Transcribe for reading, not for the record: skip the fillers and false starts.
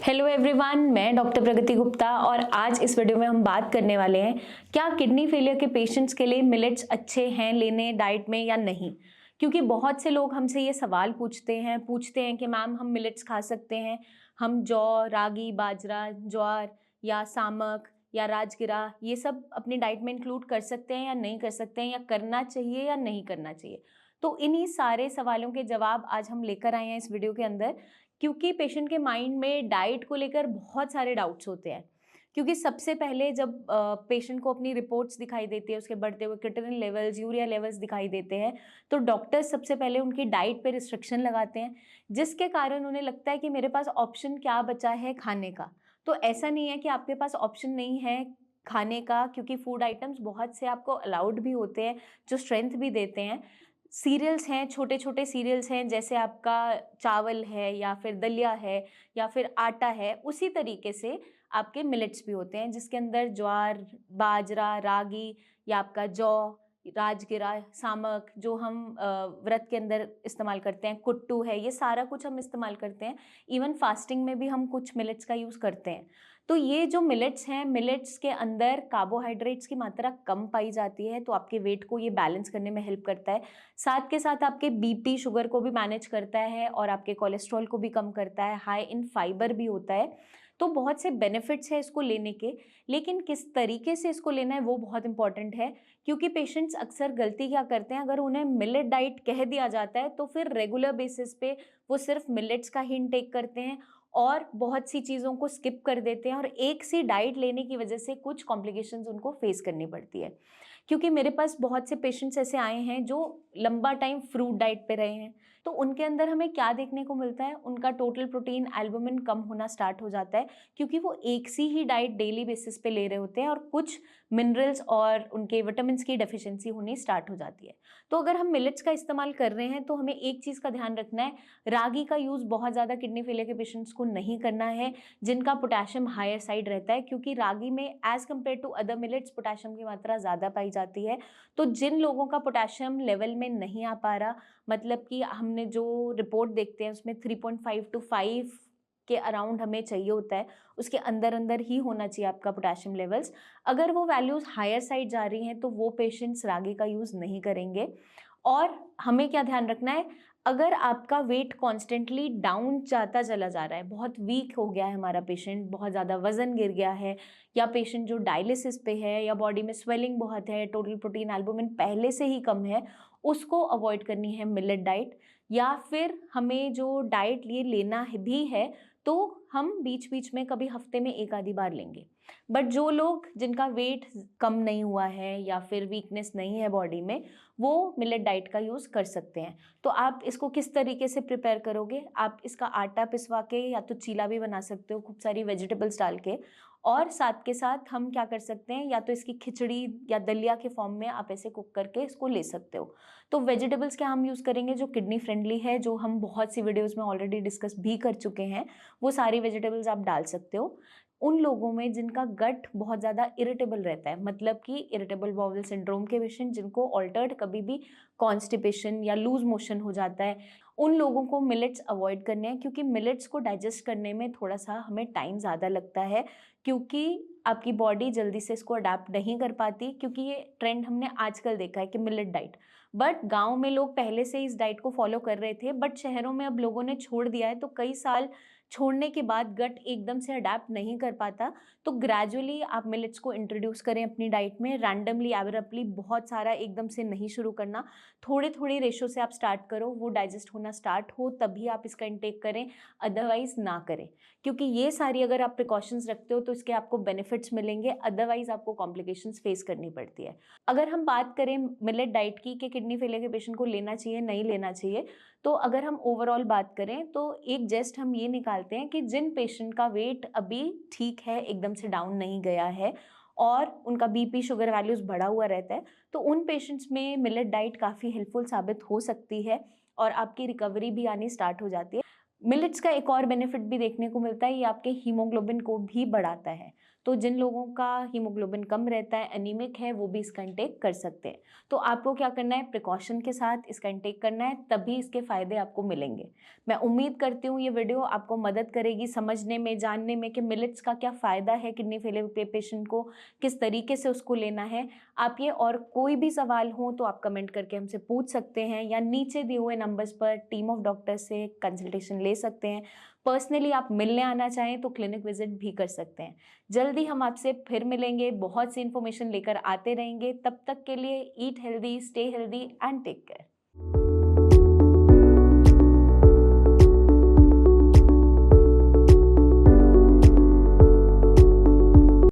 Hello everyone, मैं doctor प्रगति गुप्ता और आज इस वीडियो में हम बात करने वाले हैं क्या किडनी फेलियर के पेशेंट्स के लिए मिलेट्स अच्छे हैं लेने डाइट में या नहीं। क्योंकि बहुत से लोग हमसे ये सवाल पूछते हैं कि मैम हम मिलेट्स खा सकते हैं, हम जौ, रागी, बाजरा, ज्वार या सामक या राजगिरा ये सब अपनी डाइट में इंक्लूड कर सकते हैं या नहीं कर सकते हैं, या करना चाहिए या नहीं करना चाहिए। तो इन्हीं सारे सवालों के जवाब आज हम लेकर आए हैं इस वीडियो के अंदर, क्योंकि पेशेंट के माइंड में डाइट को लेकर बहुत सारे डाउट्स होते हैं। क्योंकि सबसे पहले जब पेशेंट को अपनी रिपोर्ट्स दिखाई देती है, उसके बढ़ते हुए क्रिएटिनिन लेवल्स, यूरिया लेवल्स दिखाई देते हैं, तो डॉक्टर्स सबसे पहले उनकी डाइट पे रिस्ट्रिक्शन लगाते हैं, जिसके कारण उन्हें लगता है कि मेरे पास ऑप्शन क्या बचा है खाने का। तो ऐसा नहीं है कि आपके पास ऑप्शन नहीं है खाने का, क्योंकि फूड आइटम्स बहुत से आपको अलाउड भी होते हैं जो स्ट्रेंथ भी देते हैं। सीरियल्स हैं, छोटे छोटे सीरियल्स हैं, जैसे आपका चावल है या फिर दलिया है या फिर आटा है, उसी तरीके से आपके मिलेट्स भी होते हैं जिसके अंदर ज्वार, बाजरा, रागी या आपका जौ, राजगिरा, सामक जो हम व्रत के अंदर इस्तेमाल करते हैं, कुट्टू है, ये सारा कुछ हम इस्तेमाल करते हैं। इवन फास्टिंग में भी हम कुछ मिलेट्स का यूज़ करते हैं। तो ये जो मिलेट्स हैं, मिलेट्स के अंदर कार्बोहाइड्रेट्स की मात्रा कम पाई जाती है, तो आपके वेट को ये बैलेंस करने में हेल्प करता है। साथ के साथ आपके बीपी, शुगर को भी मैनेज करता है और आपके कोलेस्ट्रॉल को भी कम करता है। हाई इन फाइबर भी होता है। तो बहुत से बेनिफिट्स हैं इसको लेने के, लेकिन किस तरीके से इसको लेना है वो बहुत इंपॉर्टेंट है। क्योंकि पेशेंट्स अक्सर गलती क्या करते हैं, अगर उन्हें मिलेट डाइट कह दिया जाता है तो फिर रेगुलर बेसिस पे वो सिर्फ मिलेट्स का ही इंटेक करते हैं और बहुत सी चीज़ों को स्किप कर देते हैं, और एक सी डाइट लेने की वजह से कुछ कॉम्प्लिकेशंस उनको फेस करनी पड़ती है। क्योंकि मेरे पास बहुत से पेशेंट्स ऐसे आए हैं जो लंबा टाइम फ्रूट डाइट पे रहे हैं, तो उनके अंदर हमें क्या देखने को मिलता है, उनका टोटल प्रोटीन, एल्बुमिन कम होना स्टार्ट हो जाता है, क्योंकि वो एक सी ही डाइट डेली बेसिस पे ले रहे होते हैं और कुछ मिनरल्स और उनके विटामिन की डेफिशिएंसी होनी स्टार्ट हो जाती है। तो अगर हम मिलेट्स का इस्तेमाल कर रहे हैं तो हमें एक चीज़ का ध्यान रखना है, रागी का यूज़ बहुत ज़्यादा किडनी फेलियर के पेशेंट्स को नहीं करना है जिनका पोटेशियम हायर साइड रहता है, क्योंकि रागी में as compare to other millets potassium की मात्रा ज़्यादा पाई जाती है। तो जिन लोगों का पोटेशियम लेवल में नहीं आ पा रहा, मतलब कि हमने जो रिपोर्ट देखते हैं उसमें 3.5 to 5 के अराउंड हमें चाहिए होता है, उसके अंदर अंदर ही होना चाहिए आपका पोटेशियम लेवल्स। अगर वो वैल्यूज़ हायर साइड जा रही हैं तो वो पेशेंट्स रागी का यूज़ नहीं करेंगे। और हमें क्या ध्यान रखना है, अगर आपका वेट कॉन्स्टेंटली डाउन जाता चला जा रहा है, बहुत वीक हो गया है हमारा पेशेंट, बहुत ज़्यादा वजन गिर गया है, या पेशेंट जो डायलिसिस पे है, या बॉडी में स्वेलिंग बहुत है, टोटल प्रोटीन, एल्बुमिन पहले से ही कम है, उसको अवॉइड करनी है मिलेट डाइट। या फिर हमें जो डाइट ये लेना है भी है तो हम बीच बीच में कभी हफ्ते में एक आधी बार लेंगे। बट जो लोग जिनका वेट कम नहीं हुआ है या फिर वीकनेस नहीं है बॉडी में, वो मिलेट डाइट का यूज़ कर सकते हैं। तो आप इसको किस तरीके से प्रिपेयर करोगे, आप इसका आटा पिसवा के या तो चीला भी बना सकते हो खूब सारी वेजिटेबल्स डाल के, और साथ के साथ हम क्या कर सकते हैं, या तो इसकी खिचड़ी या दलिया के फॉर्म में आप ऐसे कुक करके इसको ले सकते हो। तो वेजिटेबल्स क्या हम यूज़ करेंगे जो किडनी फ्रेंडली है, जो हम बहुत सी वीडियोज़ में ऑलरेडी डिस्कस भी कर चुके हैं, वो सारी वेजिटेबल्स आप डाल सकते हो। उन लोगों में जिनका गट बहुत ज़्यादा इरिटेबल रहता है, मतलब कि इरिटेबल बाउल सिंड्रोम के पेशेंट जिनको ऑल्टर्ड कभी भी कॉन्स्टिपेशन या लूज मोशन हो जाता है, उन लोगों को मिलेट्स अवॉइड करने हैं, क्योंकि मिलेट्स को डाइजेस्ट करने में थोड़ा सा हमें टाइम ज़्यादा लगता है, क्योंकि आपकी बॉडी जल्दी से इसको अडाप्ट नहीं कर पाती। क्योंकि ये ट्रेंड हमने आजकल देखा है कि मिलेट डाइट, बट गांव में लोग पहले से इस डाइट को फॉलो कर रहे थे, बट शहरों में अब लोगों ने छोड़ दिया है, तो कई साल छोड़ने के बाद गट एकदम से अडेप्ट नहीं कर पाता। तो ग्रेजुअली आप मिलेट्स को इंट्रोड्यूस करें अपनी डाइट में, रैंडमली, एब्रप्टली बहुत सारा एकदम से नहीं शुरू करना, थोड़े थोड़े रेशो से आप स्टार्ट करो, वो डाइजेस्ट होना स्टार्ट हो तभी आप इसका इंटेक करें, अदरवाइज ना करें। क्योंकि ये सारी अगर आप प्रिकॉशंस रखते हो तो इसके आपको बेनिफिट्स मिलेंगे, अदरवाइज आपको कॉम्प्लिकेशंस फेस करनी पड़ती है। अगर हम बात करें मिलेट डाइट की कि किडनी फेलियर के पेशेंट को लेना चाहिए नहीं लेना चाहिए, तो अगर हम ओवरऑल बात करें तो एक जस्ट हम ये निकालते हैं कि जिन पेशेंट का वेट अभी ठीक है, एकदम से डाउन नहीं गया है और उनका बीपी, शुगर वैल्यूज़ बढ़ा हुआ रहता है, तो उन पेशेंट्स में मिलेट डाइट काफ़ी हेल्पफुल साबित हो सकती है और आपकी रिकवरी भी आनी स्टार्ट हो जाती है। मिलेट्स का एक और बेनिफिट भी देखने को मिलता है, ये आपके हीमोग्लोबिन को भी बढ़ाता है। तो जिन लोगों का हीमोग्लोबिन कम रहता है, एनीमिक है, वो भी इसका इंटेक कर सकते हैं। तो आपको क्या करना है, प्रिकॉशन के साथ इसका इंटेक करना है, तभी इसके फ़ायदे आपको मिलेंगे। मैं उम्मीद करती हूँ ये वीडियो आपको मदद करेगी समझने में, जानने में कि मिलेट्स का क्या फ़ायदा है किडनी फेलियर के पेशेंट को, किस तरीके से उसको लेना है। आप ये और कोई भी सवाल हो तो आप कमेंट करके हमसे पूछ सकते हैं, या नीचे दिए हुए नंबर्स पर टीम ऑफ डॉक्टर्स से कंसल्टेशन ले सकते हैं। पर्सनली आप मिलने आना चाहें तो क्लिनिक विजिट भी कर सकते हैं। जल्दी हम आपसे फिर मिलेंगे, बहुत सी इन्फॉर्मेशन लेकर आते रहेंगे। तब तक के लिए eat healthy, stay healthy and take care.